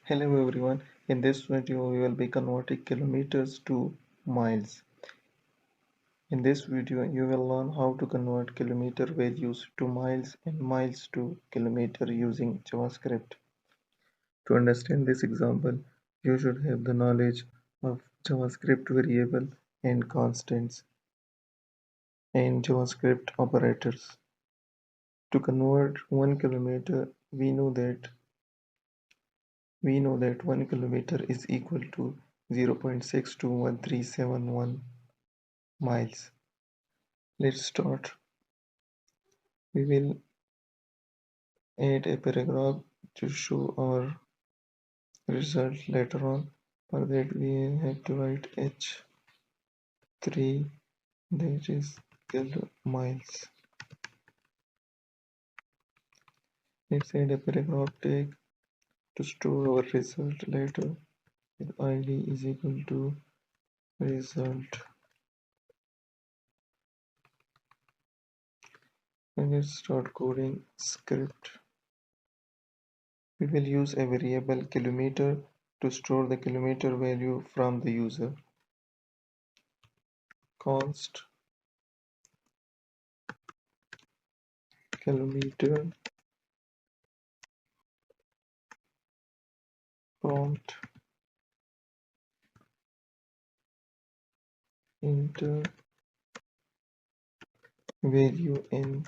Hello everyone, in this video we will be converting kilometers to miles. In this video you will learn how to convert kilometer values to miles and miles to kilometer using JavaScript. To understand this example, you should have the knowledge of JavaScript variable and constants and JavaScript operators. To convert 1 kilometer, we know that 1 kilometer is equal to 0.621371 miles. Let's start. We will add a paragraph to show our result later on. For that we have to write h3, that is miles. Let's add a paragraph tag to store our result later with id is equal to result. And let's start coding script. We will use a variable kilometer to store the kilometer value from the user. Const kilometer prompt enter value in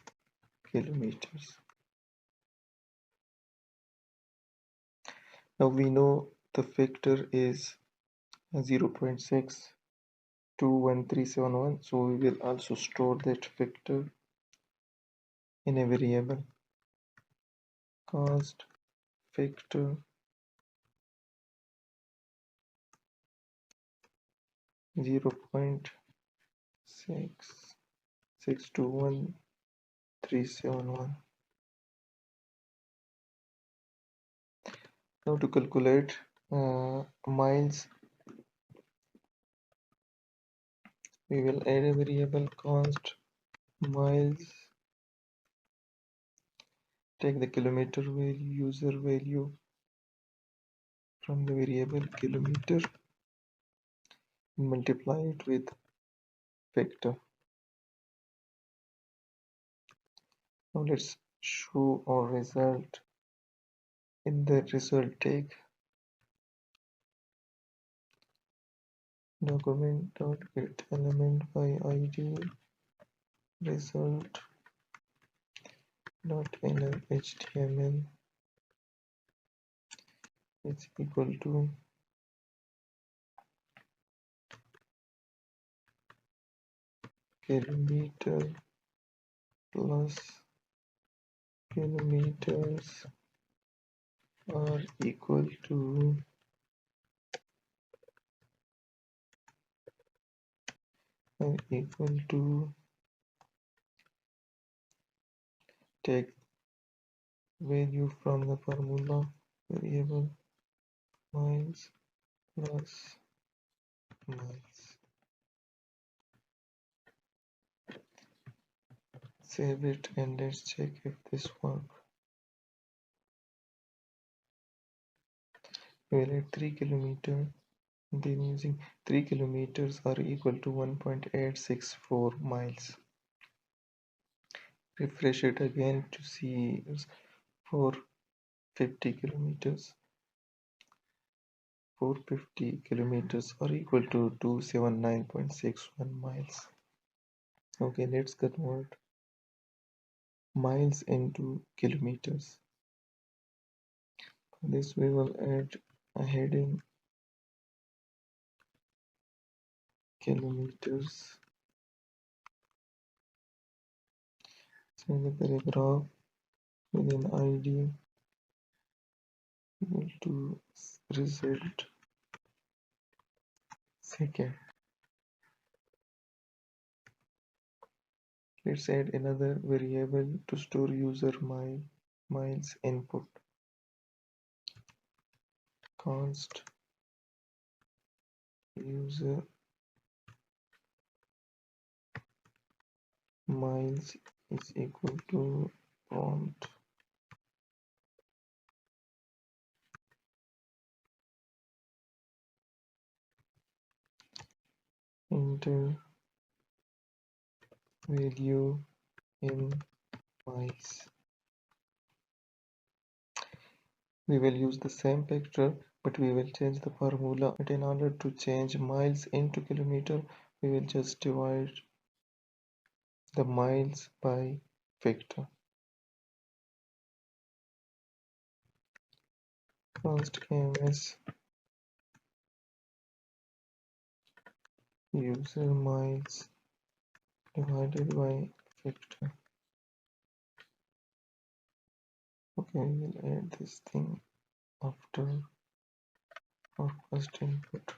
kilometers. Now we know the factor is 0.621371, so we will also store that factor in a variable. Const factor 0.66211371. Now to calculate miles, we will add a variable const miles, take the kilometer value, user value from the variable kilometer, and multiply it with factor. Now let's show our result in the result tag. Document.getElement by id result.inner.html is equal to kilometer plus kilometers are equal to take value from the formula variable miles plus miles. Save it and let's check if this works. We will add 3 kilometers. Then using 3 kilometers are equal to 1.864 miles. Refresh it again to see 450 kilometers. 450 kilometers are equal to 279.61 miles. Okay, let's convert miles into kilometers. For this we will add a heading kilometers. Send the paragraph within id equal to result second. Let's add another variable to store user miles input. Const user miles is equal to prompt enter value in miles. We will use the same factor, but we will change the formula. But in order to change miles into kilometer, we will just divide the miles by factor. First ms user miles divided by factor. Okay, we will add this thing after our first input.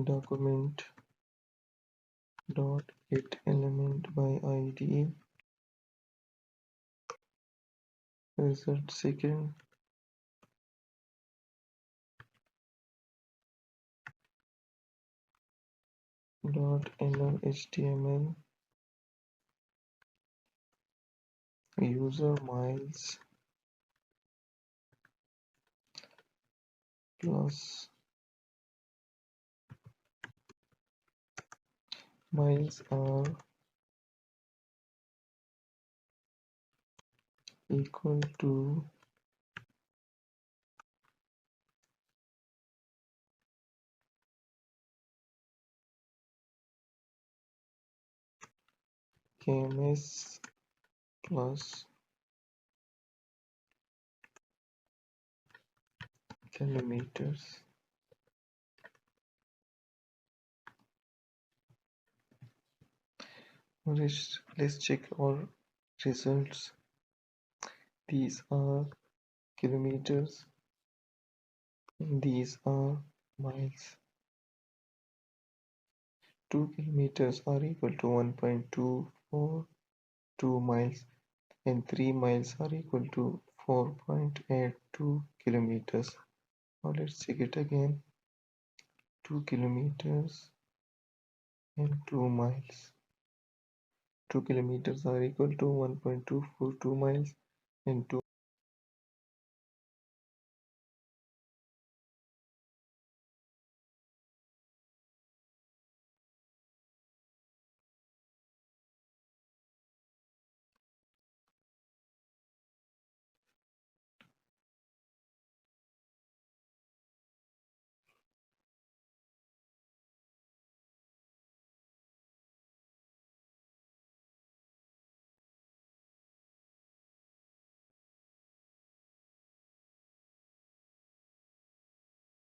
Document dot get element by id result second dot inner html user miles plus miles are equal to kms plus kilometers. Let's check our results. These are kilometers, these are miles. 2 kilometers are equal to 1.242 miles and 3 miles are equal to 4.82 kilometers. Now let's check it again. 2 kilometers and 2 miles. 2 kilometers are equal to 1.242 miles and 2